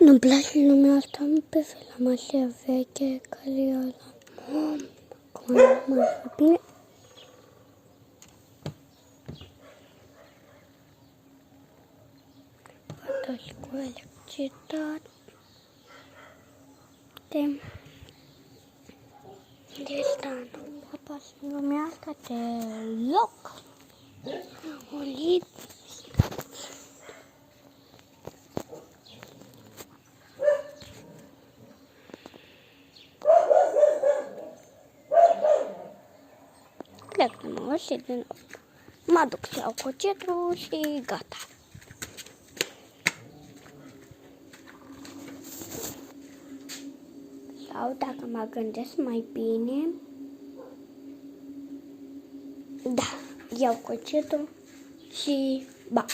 Nu-mi place lumea asta, pe film așa veche, care e ăla. Cum mă bine. Fata cu electricitate. De asta nu pasă lumea asta deloc. Olit. Plec de mă și din nou. Mă duc și iau cuțitul și gata. Sau dacă mă gândesc mai bine, da, iau cuțitul și ba.